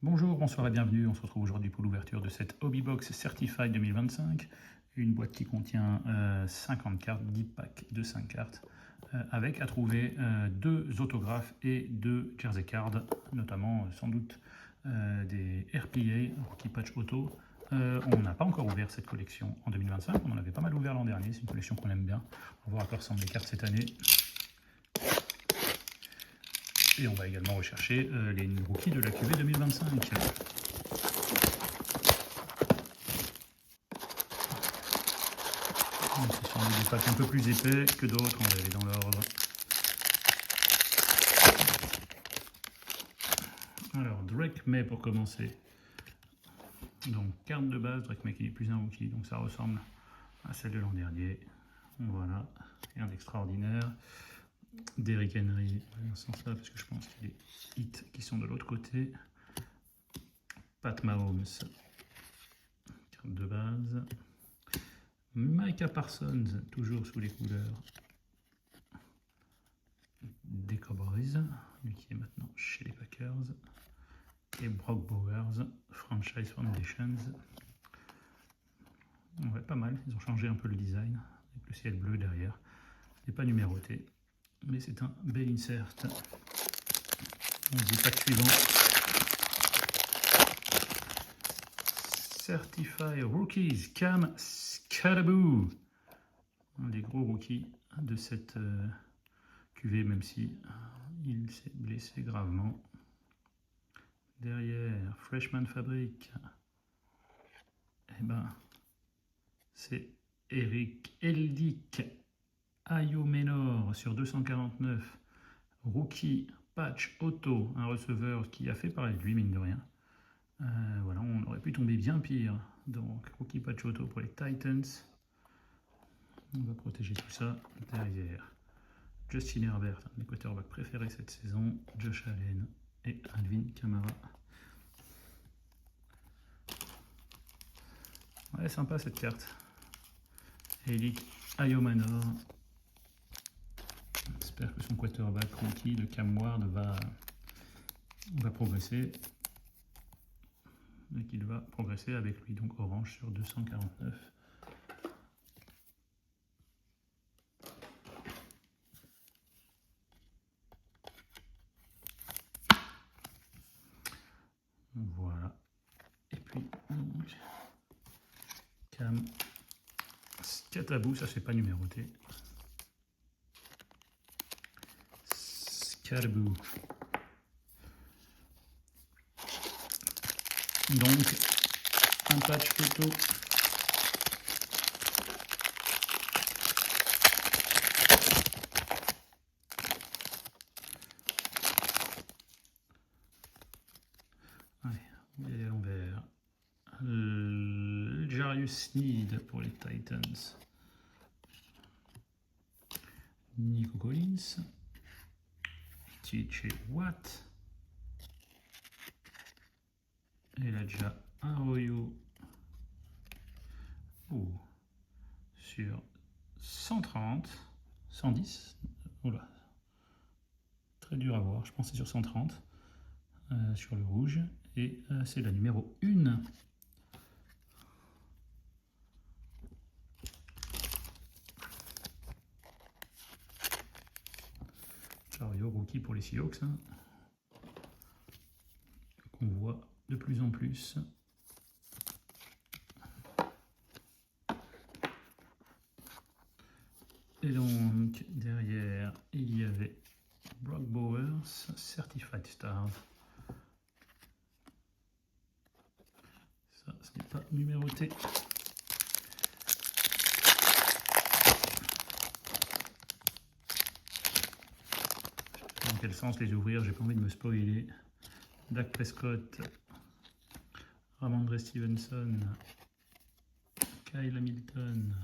Bonjour, bonsoir et bienvenue. On se retrouve aujourd'hui pour l'ouverture de cette Hobbybox Certified 2025. Une boîte qui contient 50 cartes, 10 packs de 5 cartes, avec à trouver 2 autographes et 2 jersey cards, notamment sans doute des RPA, Rookie Patch Auto. On n'a pas encore ouvert cette collection en 2025, on en avait pas mal ouvert l'an dernier, c'est une collection qu'on aime bien. On va voir à quoi ressemblent les cartes cette année. Et on va également rechercher les rookies de la QV 2025. Ce sont des packs un peu plus épais que d'autres, on va aller dans l'ordre. Alors, Drake May pour commencer. Donc, carte de base, Drake May qui n'est plus un rookie, donc ça ressemble à celle de l'an dernier. Voilà, rien d'extraordinaire. Derrick Henry, dans ce sens-là, parce que je pense qu'il y a des hits qui sont de l'autre côté. Pat Mahomes, carte de base. Micah Parsons, toujours sous les couleurs des Cowboys, lui qui est maintenant chez les Packers. Et Brock Bowers, Franchise Foundations. Ouais, pas mal, ils ont changé un peu le design, avec le ciel bleu derrière. Il n'est pas numéroté, mais c'est un bel insert. On dit pack suivant. Certified Rookies, Cam Skattebo. Un des gros rookies de cette QV, même si il s'est blessé gravement. Derrière, Freshman Fabric. Eh ben, c'est Eric Eldick, Ayomenor sur 249. Rookie Patch Auto, un receveur qui a fait parler de lui, mine de rien. Voilà, on aurait pu tomber bien pire. Donc, Rookie Patch Auto pour les Titans. On va protéger tout ça. Derrière, Justin Herbert, un des quarterbacks préférés cette saison. Josh Allen et Alvin Kamara. Ouais, sympa cette carte. Eric Ayomanor. J'espère que son quarterback rookie, le Cam Ward, va progresser. Et qu'il va progresser avec lui. Donc orange sur 249. Voilà. Et puis, Cam Skattebo, ça c'est pas numéroté. Skattebo. Donc, un patch photo. Allez, on va y aller à l'envers. Jarius Sneed pour les Titans. Nico Collins. TJ Watt. Et là déjà Arroyo sur 130, 110, oula, très dur à voir, je pensais sur 130, sur le rouge, et c'est la numéro 1. Arroyo, rookie pour les Seahawks, hein, qu'on voit de plus en plus. Et donc, derrière, il y avait Brock Bowers, Certified Stars. Ça, ce n'est pas numéroté. Dans quel sens les ouvrir? J'ai pas envie de me spoiler. Dak Prescott, Ramondre Stevenson, Kyle Hamilton.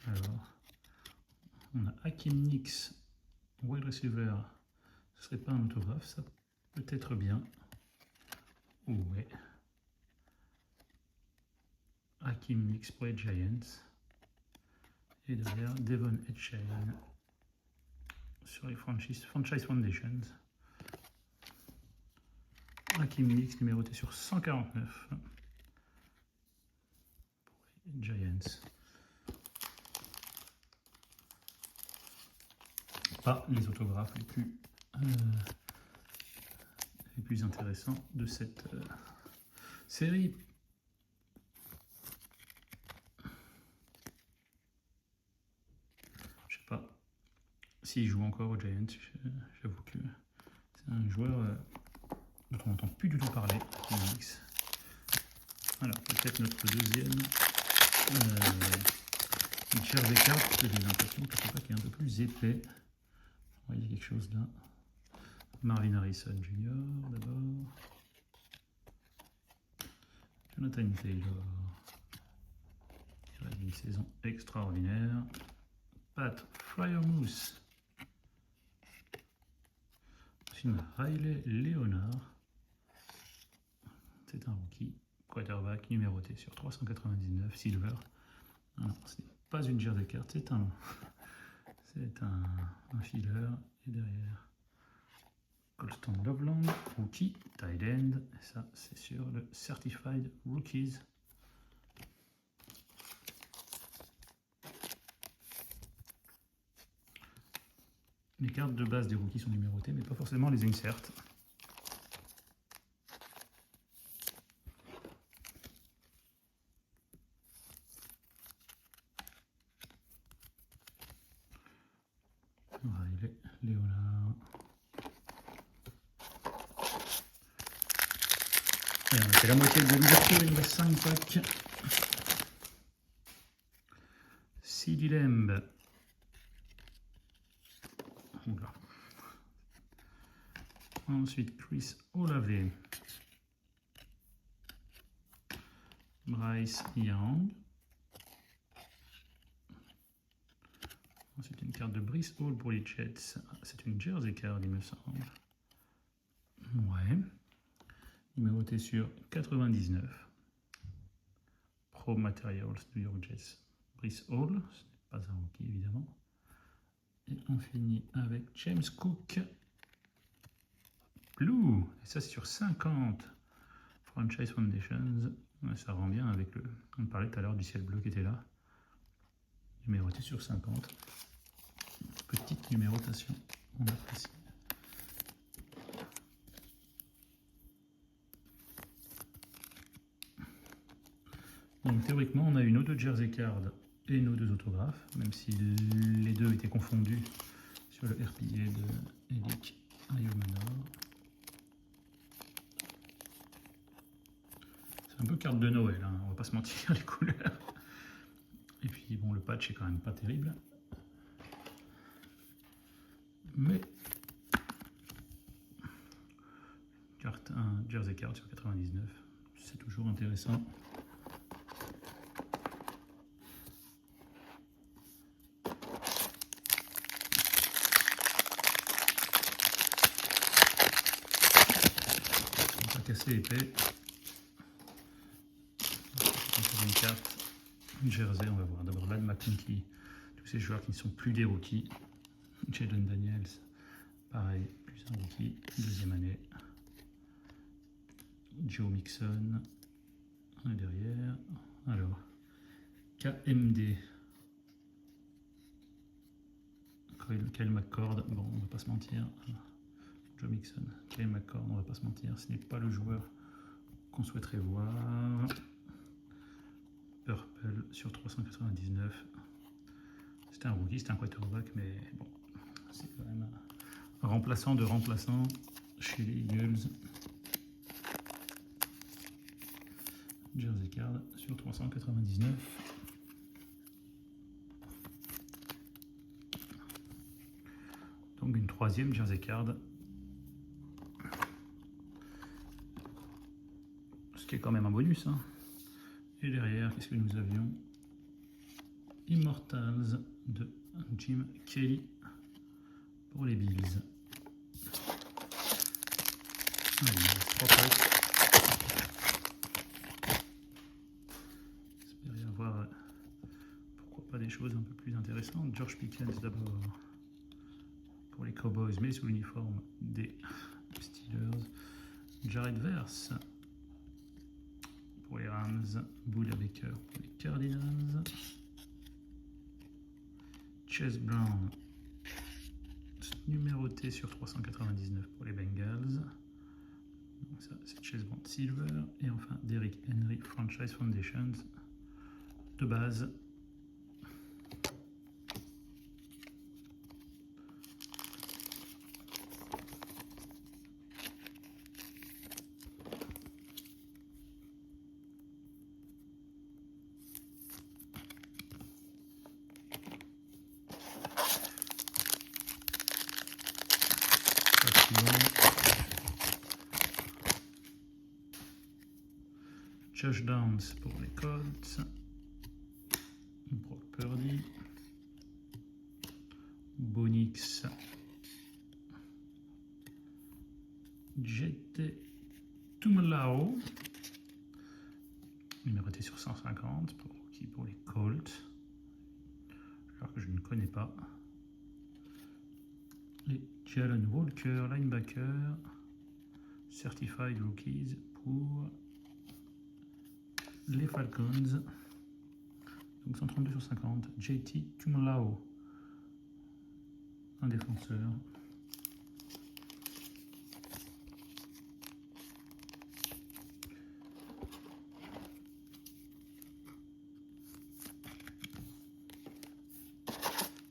Alors, on a Hakeem Nicks, wide receiver. Ce serait pas un autographe, ça peut être bien. Ouais. Hakeem Nicks pour les Giants. Et derrière, Devon Etchane sur les Franchise Foundations. Hakim Mix numéroté sur 149 pour les Giants. Pas les autographes les plus intéressants de cette série. Je sais pas s'il joue encore aux Giants. J'avoue que c'est un joueur dont on n'entend plus du tout parler. Alors peut-être notre deuxième jersey card, parce que j'ai l'impression que c'est pas qu'il est un peu plus épais. Il y a quelque chose là. Marvin Harrison Jr. d'abord. Jonathan Taylor. Il a une saison extraordinaire. Pat Fryermuth. Ensuite, Riley Leonard. C'est un rookie. Quarterback numéroté sur 399. Silver. Alors, ce n'est pas une jersey card, c'est un filler. Et derrière, Colston Loveland, rookie, tight end. Et ça, c'est sur le Certified Rookies. Les cartes de base des rookies sont numérotées, mais pas forcément les inserts. Riley Leonard. Et on a fait la moitié de l'ouverture, il nous reste 5 packs. CeeDee Lamb. Oula. Ensuite, Chris Olave. Bryce Young. Ensuite, une carte de Breece Hall pour les Jets. C'est une jersey card, il me semble. Ouais. Numéroté sur 99. Pro Materials New York Jets. Breece Hall. Ce n'est pas un rookie, évidemment. Et on finit avec James Cook. Blue. Et ça, c'est sur 50. Franchise Foundations. Ça rend bien avec le... On parlait tout à l'heure du ciel bleu qui était là. Numéroté sur 50. Petite numérotation. On apprécie. Donc théoriquement, on a une autre jersey card et nos deux autographes, même si les deux étaient confondus sur le RPA de Eric Ayomanor. C'est un peu carte de Noël, hein, on va pas se mentir, les couleurs. Et puis bon, le patch est quand même pas terrible. Mais un jersey card sur 99, c'est toujours intéressant. Assez épais. Encore une carte, une jersey, on va voir. D'abord Ladd McConkey, tous ces joueurs qui ne sont plus des rookies. Jaden Daniels, pareil, plus un rookie, deuxième année. Joe Mixon, on est derrière. Alors, KMD. Kyle McCord, bon, on va pas se mentir. Joe Mixon, Kyle McCord, on va pas se mentir, ce n'est pas le joueur qu'on souhaiterait voir. Purple sur 399. C'était un rookie, c'était un quarterback, mais bon, c'est quand même un remplaçant de remplaçant chez les Eagles. Jersey card sur 399. Donc une troisième jersey card. Ce qui est quand même un bonus. Hein. Et derrière, qu'est-ce que nous avions? Immortals de Jim Kelly pour les Bills. Allez, 3 packs. J'espère y avoir, pourquoi pas, des choses un peu plus intéressantes. George Pickens d'abord pour les Cowboys, mais sous l'uniforme des Steelers. Jared Verse pour les Rams, Buda Baker pour les Cardinals, Chase Brown numéroté sur 399 pour les Bengals. Donc ça c'est Chase Brown Silver. Et enfin Derrick Henry Franchise Foundations de base. Josh Downs pour les Colts, Brock Purdy, Bonix, JT Tuimoloau, numéroté sur 150 pour les Colts, alors que je ne connais pas. Et Jalen Walker, linebacker, Certified Rookies pour les Falcons. Donc 132 sur 50. JT Tuimoloau, un défenseur.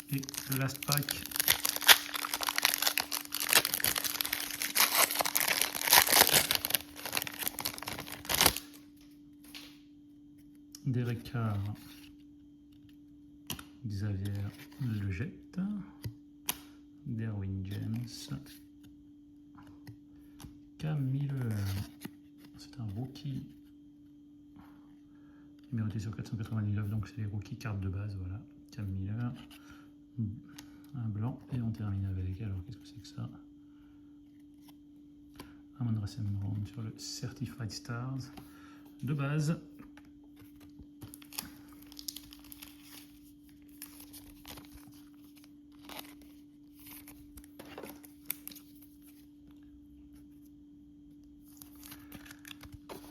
Et le last pack. Derek Carr, Xavier Legette, Derwin James, Cam Miller, c'est un rookie numéroté sur 499, donc c'est les rookies cartes de base, voilà. Cam Miller, un blanc, et on termine avec, alors qu'est-ce que c'est que ça? Amon-Ra St. Brown sur le Certified Stars de base.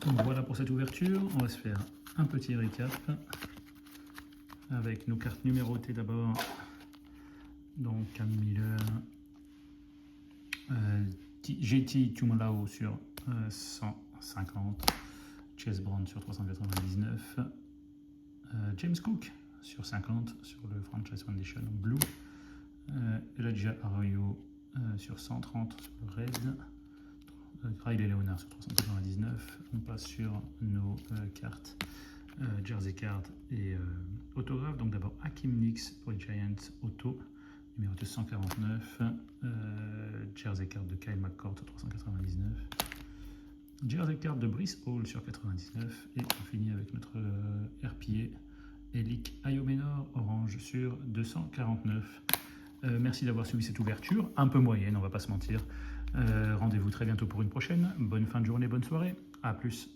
Donc voilà pour cette ouverture. On va se faire un petit récap avec nos cartes numérotées d'abord. Donc Cam Miller, JT Tuimoloau sur 150, Chase Brown sur 399, James Cook sur 50 sur le Franchise Foundation Blue, Elijah Arroyo sur 130 sur le Red, Riley Leonard sur 399. On passe sur nos cartes Jersey Card et autographe. Donc d'abord Hakeem Nicks pour les Giants auto, numéro 249. Jersey Card de Kyle McCord sur 399. Jersey Card de Breece Hall sur 99. Et on finit avec notre RPA Elic Ayomenor orange sur 249. Merci d'avoir suivi cette ouverture, un peu moyenne, on va pas se mentir. Rendez-vous très bientôt pour une prochaine. Bonne fin de journée, bonne soirée, à plus.